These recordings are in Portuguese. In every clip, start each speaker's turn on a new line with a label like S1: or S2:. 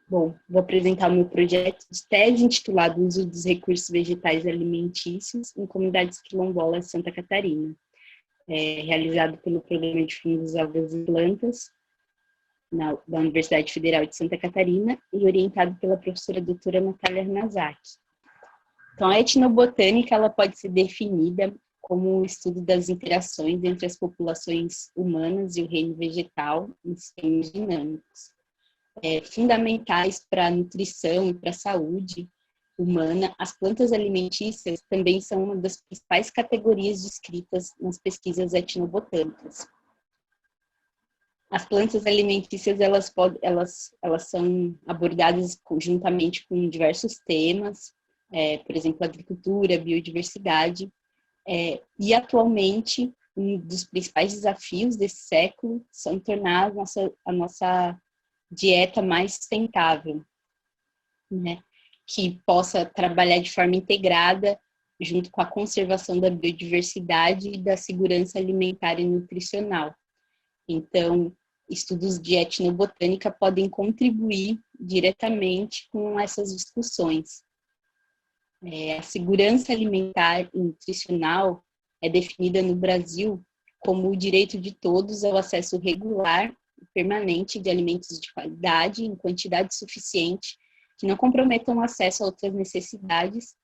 S1: Bom, vou apresentar o meu projeto de tese intitulado Uso dos Recursos Vegetais Alimentícios em Comunidades Quilombolas de Santa Catarina, realizado pelo Programa de Fungos, Algas e Plantas da Universidade Federal de Santa Catarina e orientado pela professora doutora Natália Hanazaki. Então, a etnobotânica ela pode ser definida como o estudo das interações entre as populações humanas e o reino vegetal em sistemas dinâmicos. Fundamentais para a nutrição e para a saúde humana, as plantas alimentícias também são uma das principais categorias descritas nas pesquisas etnobotânicas. As plantas alimentícias elas são abordadas conjuntamente com diversos temas, por exemplo, agricultura, biodiversidade, e atualmente um dos principais desafios desse século são tornar a nossa dieta mais sustentável, né? Que possa trabalhar de forma integrada junto com a conservação da biodiversidade e da segurança alimentar e nutricional. Então, estudos de etnobotânica podem contribuir diretamente com essas discussões. A segurança alimentar e nutricional é definida no Brasil como o direito de todos ao acesso regular permanente de alimentos de qualidade em quantidade suficiente, que não comprometam o acesso a outras necessidades,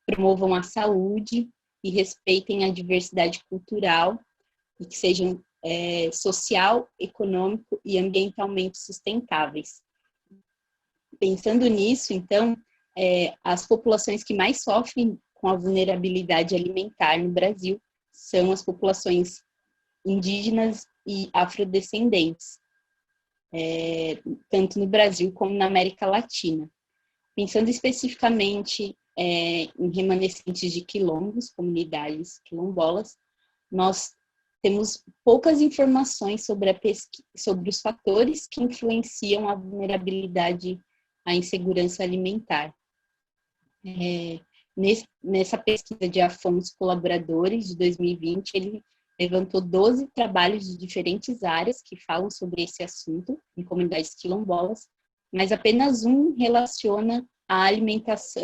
S1: promovam a saúde e respeitem a diversidade cultural e que sejam social, econômico e ambientalmente sustentáveis. Pensando nisso, então, as populações que mais sofrem com a vulnerabilidade alimentar no Brasil são as populações indígenas e afrodescendentes, tanto no Brasil como na América Latina. Pensando especificamente em remanescentes de quilombos, comunidades quilombolas, nós temos poucas informações sobre os fatores que influenciam a vulnerabilidade à insegurança alimentar. Nessa pesquisa de Afonso Colaboradores, de 2020, ele levantou 12 trabalhos de diferentes áreas que falam sobre esse assunto em comunidades quilombolas, mas apenas um relaciona a alimentação,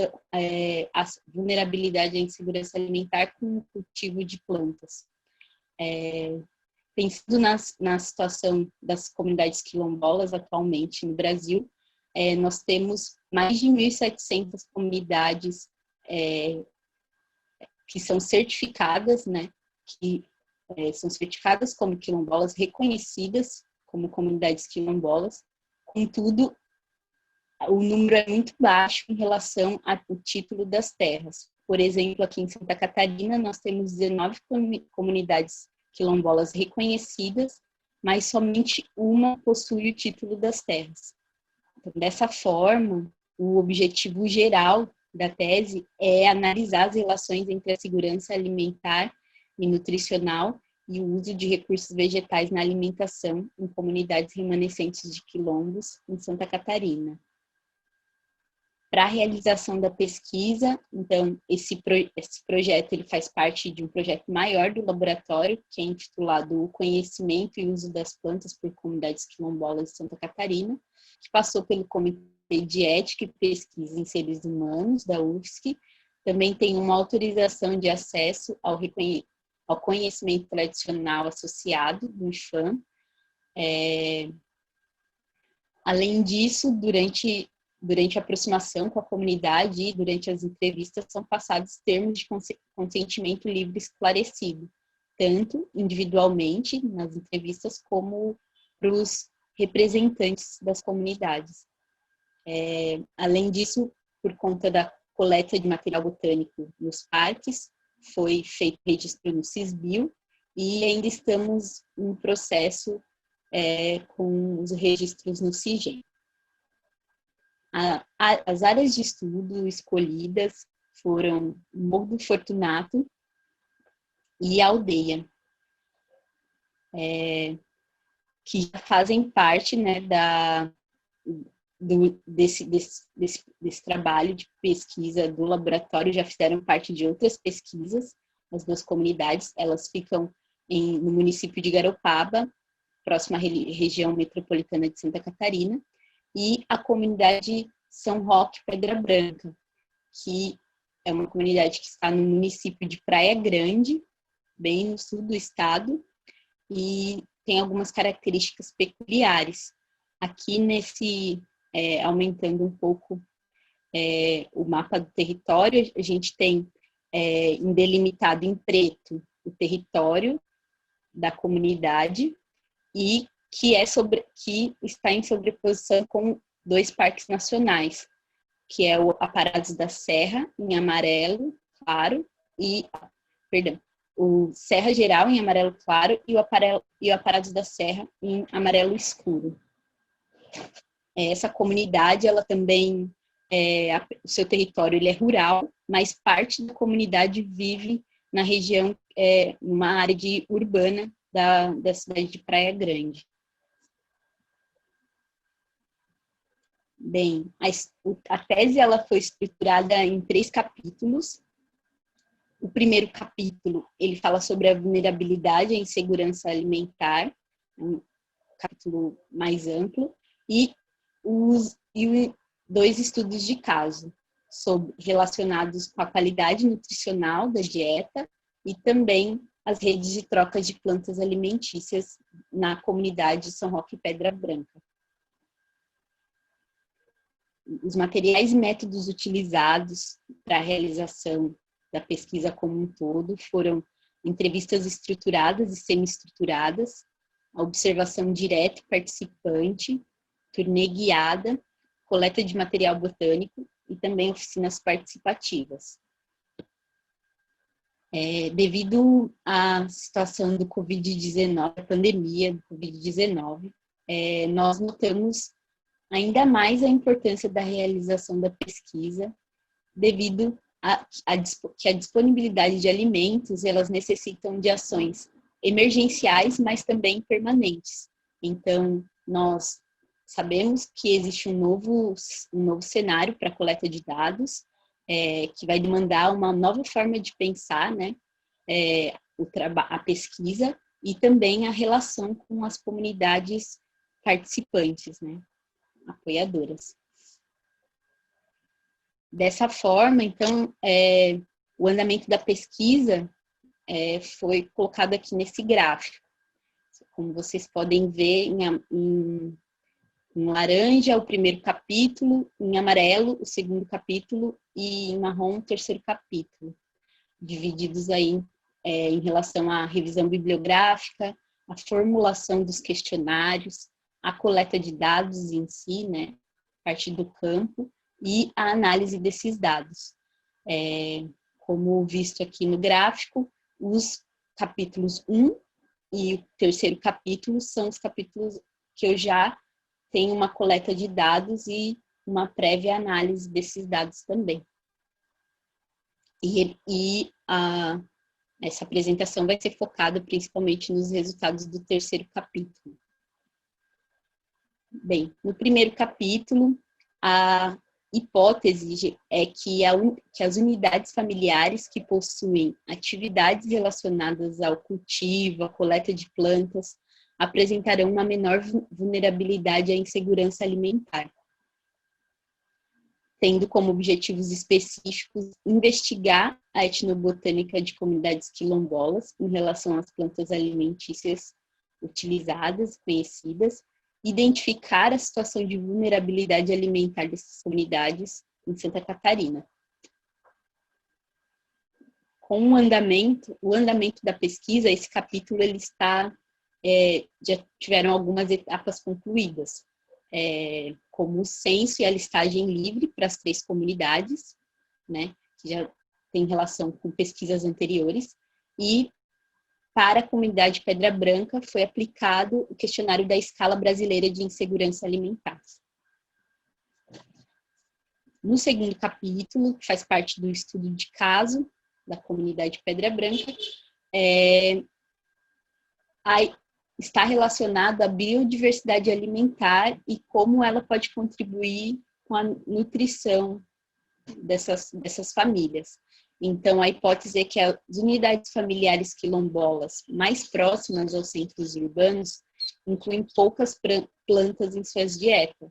S1: a vulnerabilidade à insegurança alimentar com o cultivo de plantas. Pensando na situação das comunidades quilombolas atualmente no Brasil, nós temos mais de 1.700 comunidades que são certificadas, né, que são certificadas como quilombolas, reconhecidas como comunidades quilombolas. Contudo, o número é muito baixo em relação ao título das terras. Por exemplo, aqui em Santa Catarina, nós temos 19 comunidades quilombolas reconhecidas, mas somente uma possui o título das terras. Então, dessa forma, o objetivo geral da tese é analisar as relações entre a segurança alimentar e nutricional e o uso de recursos vegetais na alimentação em comunidades remanescentes de quilombos em Santa Catarina. Para a realização da pesquisa, então, esse projeto ele faz parte de um projeto maior do laboratório, que é intitulado O Conhecimento e Uso das Plantas por Comunidades Quilombolas de Santa Catarina, que passou pelo Comitê de Ética e Pesquisa em Seres Humanos, da UFSC. Também tem uma autorização de acesso ao conhecimento tradicional associado, do IFAM. Além disso, durante a aproximação com a comunidade e durante as entrevistas são passados termos de consentimento livre esclarecido, tanto individualmente nas entrevistas como para os representantes das comunidades. Além disso, por conta da coleta de material botânico nos parques, foi feito registro no CISBio e ainda estamos em processo com os registros no CIGEM. As áreas de estudo escolhidas foram Morro do Fortunato e Aldeia, que já fazem parte, né, desse trabalho de pesquisa do laboratório, já fizeram parte de outras pesquisas. As duas comunidades, elas ficam no município de Garopaba, próxima à região metropolitana de Santa Catarina, e a comunidade São Roque Pedra Branca, que é uma comunidade que está no município de Praia Grande, bem no sul do estado, e tem algumas características peculiares. Aqui aumentando um pouco o mapa do território, a gente tem delimitado em preto o território da comunidade e que está em sobreposição com 2 parques nacionais, que é o Aparados da Serra, em amarelo claro, o Serra Geral, em amarelo claro, e o Aparados da Serra, em amarelo escuro. Essa comunidade, ela também, o seu território ele é rural, mas parte da comunidade vive na região, numa área urbana da cidade de Praia Grande. Bem, a tese ela foi estruturada em 3 capítulos. O primeiro capítulo, ele fala sobre a vulnerabilidade e a insegurança alimentar, um capítulo mais amplo, e 2 estudos de caso, relacionados com a qualidade nutricional da dieta e também as redes de troca de plantas alimentícias na comunidade São Roque Pedra Branca. Os materiais e métodos utilizados para a realização da pesquisa como um todo foram entrevistas estruturadas e semi-estruturadas, a observação direta e participante, turnê guiada, coleta de material botânico e também oficinas participativas. Devido à situação do Covid-19, a pandemia do Covid-19, nós notamos ainda mais a importância da realização da pesquisa, devido que a disponibilidade de alimentos, elas necessitam de ações emergenciais, mas também permanentes. Então, nós sabemos que existe um novo cenário para a coleta de dados, que vai demandar uma nova forma de pensar, né, a pesquisa e também a relação com as comunidades participantes, né, apoiadoras. Dessa forma, então, o andamento da pesquisa foi colocado aqui nesse gráfico. Como vocês podem ver, em laranja, o primeiro capítulo, em amarelo, o segundo capítulo, e em marrom, o terceiro capítulo, divididos aí em relação à revisão bibliográfica, a formulação dos questionários, a coleta de dados em si, né, a partir do campo, e a análise desses dados. Como visto aqui no gráfico, os capítulos 1 e o terceiro capítulo são os capítulos que eu já tenho uma coleta de dados e uma prévia análise desses dados também. Essa apresentação vai ser focada principalmente nos resultados do terceiro capítulo. Bem, no primeiro capítulo, a hipótese é que as unidades familiares que possuem atividades relacionadas ao cultivo, à coleta de plantas, apresentarão uma menor vulnerabilidade à insegurança alimentar, tendo como objetivos específicos investigar a etnobotânica de comunidades quilombolas em relação às plantas alimentícias utilizadas, conhecidas, identificar a situação de vulnerabilidade alimentar dessas comunidades em Santa Catarina. Com o andamento da pesquisa, esse capítulo ele já tiveram algumas etapas concluídas, como o censo e a listagem livre para as 3 comunidades, né, que já tem relação com pesquisas anteriores, e para a comunidade Pedra Branca foi aplicado o questionário da Escala Brasileira de Insegurança Alimentar. No segundo capítulo, que faz parte do estudo de caso da comunidade Pedra Branca, está relacionado à biodiversidade alimentar e como ela pode contribuir com a nutrição dessas famílias. Então, a hipótese é que as unidades familiares quilombolas mais próximas aos centros urbanos incluem poucas plantas em suas dietas,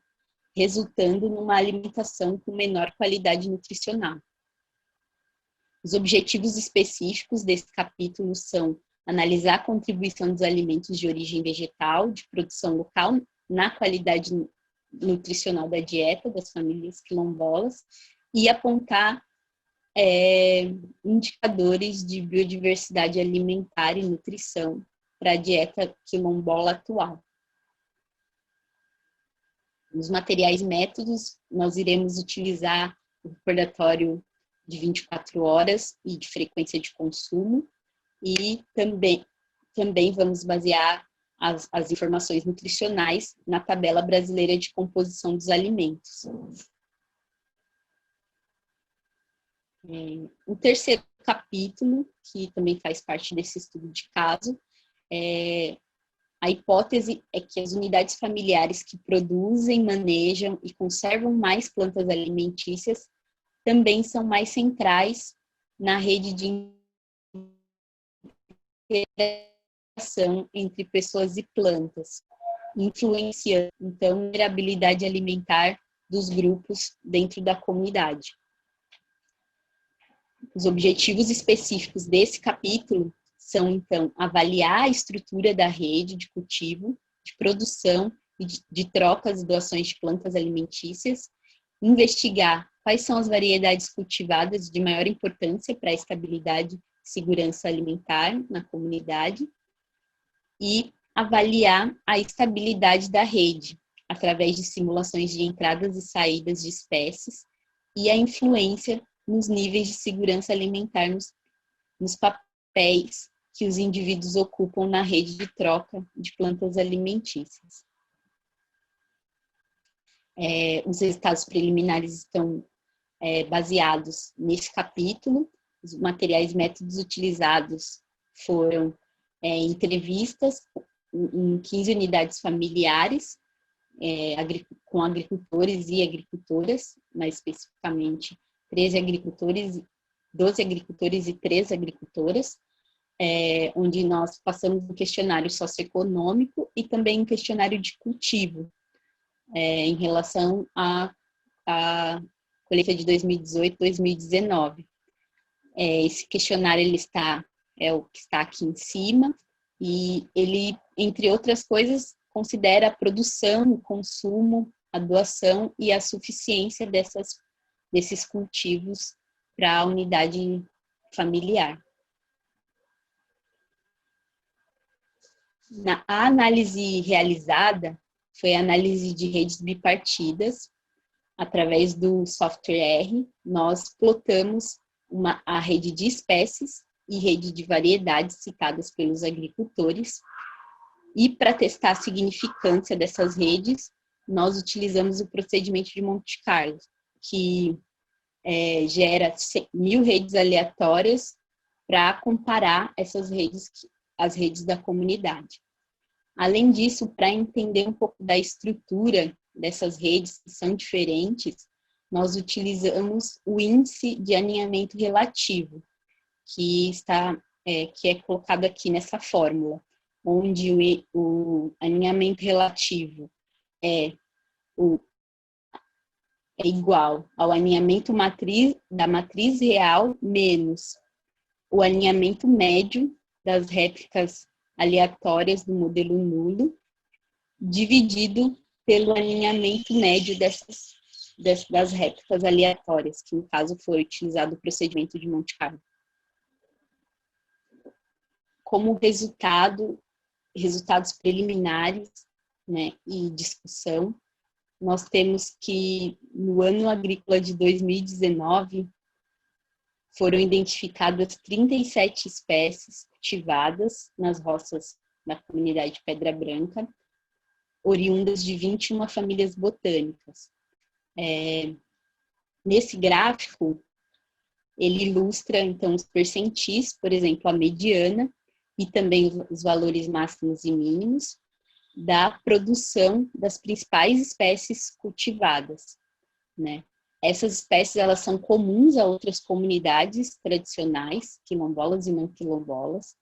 S1: resultando numa alimentação com menor qualidade nutricional. Os objetivos específicos desse capítulo são analisar a contribuição dos alimentos de origem vegetal, de produção local, na qualidade nutricional da dieta das famílias quilombolas e apontar indicadores de biodiversidade alimentar e nutrição para a dieta quilombola atual. Nos materiais e métodos, nós iremos utilizar o recordatório de 24 horas e de frequência de consumo, e também vamos basear as informações nutricionais na tabela brasileira de composição dos alimentos. O terceiro capítulo, que também faz parte desse estudo de caso, a hipótese é que as unidades familiares que produzem, manejam e conservam mais plantas alimentícias também são mais centrais na rede de interação entre pessoas e plantas, influenciando, então, a vulnerabilidade alimentar dos grupos dentro da comunidade. Os objetivos específicos desse capítulo são, então, avaliar a estrutura da rede de cultivo, de produção e de trocas e doações de plantas alimentícias, investigar quais são as variedades cultivadas de maior importância para a estabilidade e segurança alimentar na comunidade e avaliar a estabilidade da rede, através de simulações de entradas e saídas de espécies e a influência nos níveis de segurança alimentar nos papéis que os indivíduos ocupam na rede de troca de plantas alimentícias. Os resultados preliminares estão baseados nesse capítulo. Os materiais e métodos utilizados foram entrevistas em 15 unidades familiares, com agricultores e agricultoras, mais especificamente 13 agricultores, 12 agricultores e 3 agricultoras, onde nós passamos um questionário socioeconômico e também um questionário de cultivo, em relação à colheita de 2018-2019. Esse questionário é o que está aqui em cima, e ele, entre outras coisas, considera a produção, o consumo, a doação e a suficiência desses cultivos para a unidade familiar. A análise realizada foi a análise de redes bipartidas. Através do software R, nós plotamos a rede de espécies e rede de variedades citadas pelos agricultores. E para testar a significância dessas redes, nós utilizamos o procedimento de Monte Carlo, que gera 1000 redes aleatórias para comparar essas redes, as redes da comunidade. Além disso, para entender um pouco da estrutura dessas redes que são diferentes, nós utilizamos o índice de aninhamento relativo, que é colocado aqui nessa fórmula, onde o aninhamento relativo é igual ao aninhamento da matriz real menos o aninhamento médio das réplicas aleatórias do modelo nulo, dividido pelo aninhamento médio das réplicas aleatórias, que no caso foi utilizado o procedimento de Monte Carlo. Como resultados preliminares, né, e discussão, nós temos que no ano agrícola de 2019 foram identificadas 37 espécies cultivadas nas roças da comunidade Pedra Branca, oriundas de 21 famílias botânicas. Nesse gráfico, ele ilustra, então, os percentis, por exemplo, a mediana, e também os valores máximos e mínimos da produção das principais espécies cultivadas, né? Essas espécies, elas são comuns a outras comunidades tradicionais, quilombolas e não quilombolas,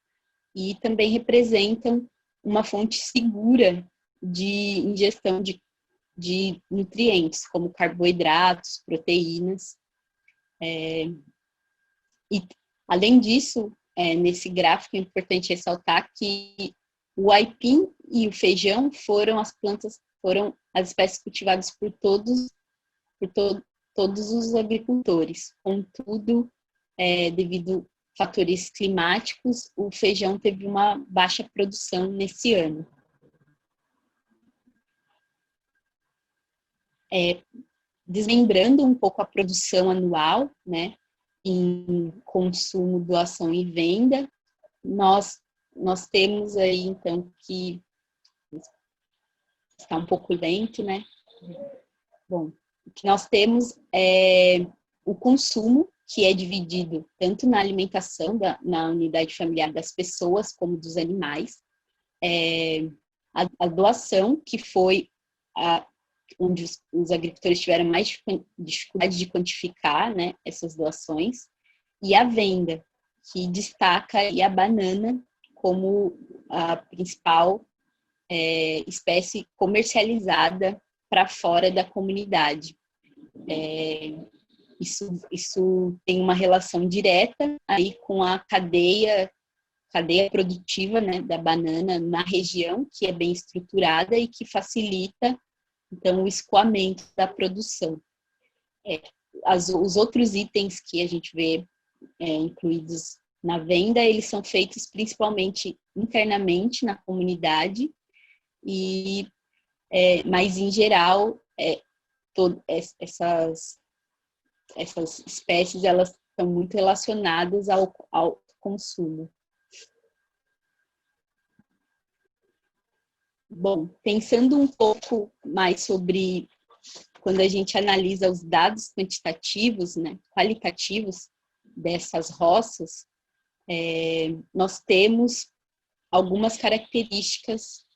S1: e também representam uma fonte segura de ingestão de de nutrientes, como carboidratos, proteínas. E, além disso, nesse gráfico é importante ressaltar que o aipim e o feijão foram as espécies cultivadas por todos os agricultores. Contudo, devido a fatores climáticos, o feijão teve uma baixa produção nesse ano. Desmembrando um pouco a produção anual, né, em consumo, doação e venda, nós temos aí, então, que está um pouco lento, né? Bom, o que nós temos é o consumo, que é dividido tanto na alimentação, na unidade familiar das pessoas, como dos animais, a doação, que foi onde os agricultores tiveram mais dificuldade de quantificar, né, essas doações, e a venda, que destaca aí a banana como a principal espécie comercializada para fora da comunidade. Isso tem uma relação direta aí com a cadeia produtiva, né, da banana na região, que é bem estruturada e que facilita, então, o escoamento da produção. Os outros itens que a gente vê incluídos na venda, eles são feitos principalmente internamente na comunidade, mas, em geral, essas espécies, elas estão muito relacionadas ao consumo. Bom, pensando um pouco mais sobre quando a gente analisa os dados quantitativos, né, qualitativos dessas roças, nós temos algumas características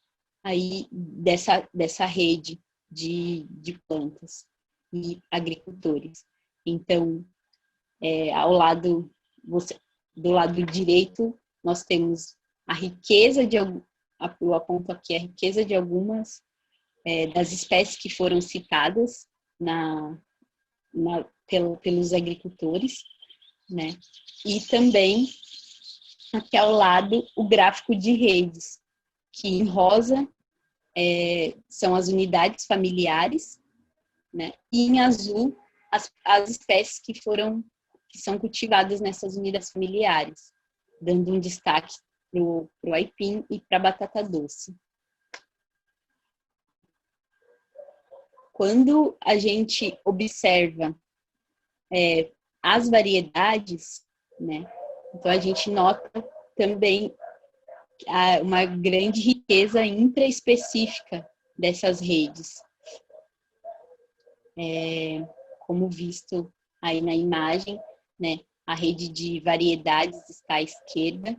S1: aí dessa rede de plantas e agricultores. Então, do lado direito, nós temos a riqueza eu aponto aqui a riqueza de algumas das espécies que foram citadas pelos agricultores, né? E também, aqui ao lado, o gráfico de redes, que em rosa são as unidades familiares, né? E em azul, as espécies que são cultivadas nessas unidades familiares, dando um destaque para o aipim e para a batata doce. Quando a gente observa as variedades, né, então a gente nota também uma grande riqueza intraespecífica dessas redes. Como visto aí na imagem, né, a rede de variedades está à esquerda,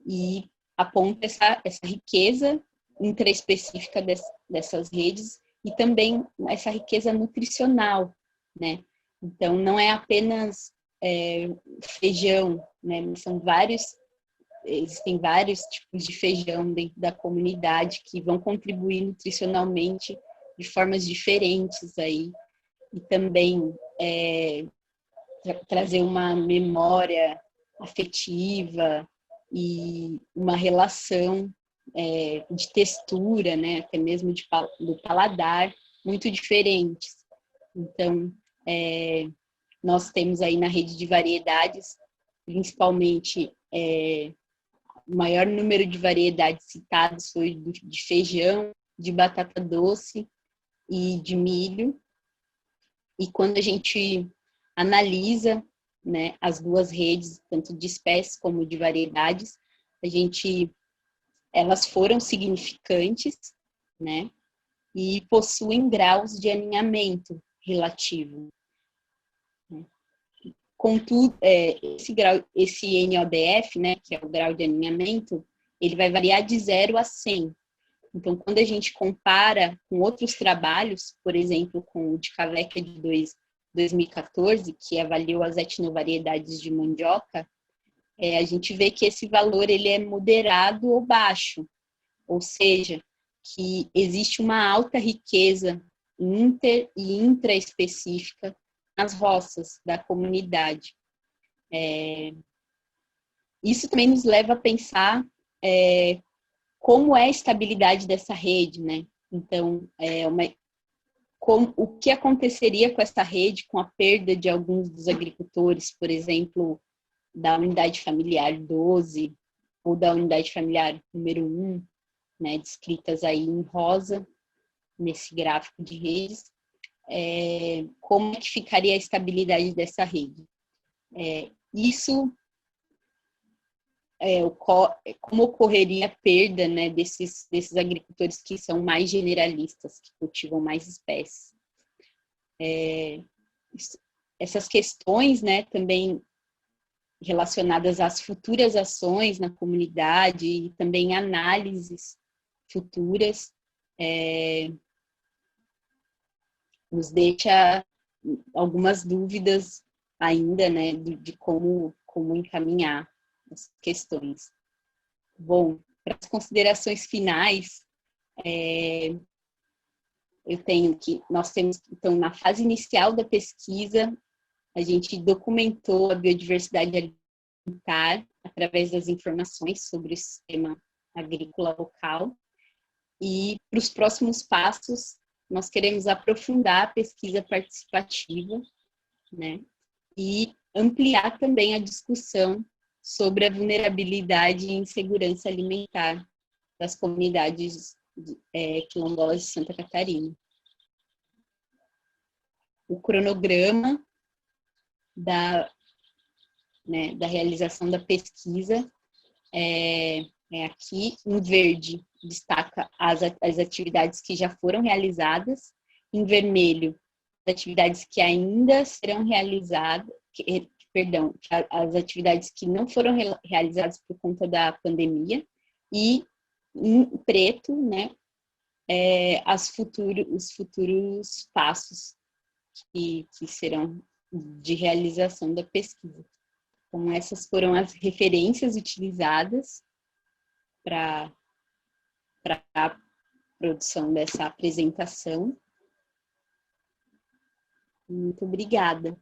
S1: e aponta essa riqueza intraespecífica dessas redes e também essa riqueza nutricional, né? Então, não é apenas feijão, né? Existem vários tipos de feijão dentro da comunidade que vão contribuir nutricionalmente de formas diferentes aí, e também trazer uma memória afetiva e uma relação de textura, né, até mesmo do paladar, muito diferentes. Então, nós temos aí na rede de variedades, principalmente, o maior número de variedades citadas foi de feijão, de batata doce e de milho. E quando a gente analisa, né, as duas redes, tanto de espécies como de variedades, elas foram significantes, né, e possuem graus de aninhamento relativo. Contudo, esse NODF, né, que é o grau de aninhamento, ele vai variar de 0 a 100. Então, quando a gente compara com outros trabalhos, por exemplo, com o de Caveca de 2014, que avaliou as etnovariedades de mandioca, a gente vê que esse valor ele é moderado ou baixo, ou seja, que existe uma alta riqueza inter e intraespecífica nas roças da comunidade. Isso também nos leva a pensar como é a estabilidade dessa rede, né? Então, o que aconteceria com essa rede com a perda de alguns dos agricultores, por exemplo, da unidade familiar 12 ou da unidade familiar número 1, né, descritas aí em rosa, nesse gráfico de redes, como é que ficaria a estabilidade dessa rede? Como ocorreria a perda, né, desses agricultores que são mais generalistas, que cultivam mais espécies. Essas questões, né, também relacionadas às futuras ações na comunidade e também análises futuras, nos deixa algumas dúvidas ainda, né, de como encaminhar as questões. Bom, para as considerações finais, nós temos, então, na fase inicial da pesquisa, a gente documentou a biodiversidade alimentar através das informações sobre o sistema agrícola local. E para os próximos passos, nós queremos aprofundar a pesquisa participativa, né, e ampliar também a discussão sobre a vulnerabilidade e insegurança alimentar das comunidades quilombolas de Santa Catarina. O cronograma da realização da pesquisa é aqui, em verde, destaca as atividades que já foram realizadas, em vermelho, as atividades que ainda serão realizadas, as atividades que não foram realizadas por conta da pandemia, e em preto, né, os futuros passos que serão de realização da pesquisa. Então, essas foram as referências utilizadas para a produção dessa apresentação. Muito obrigada.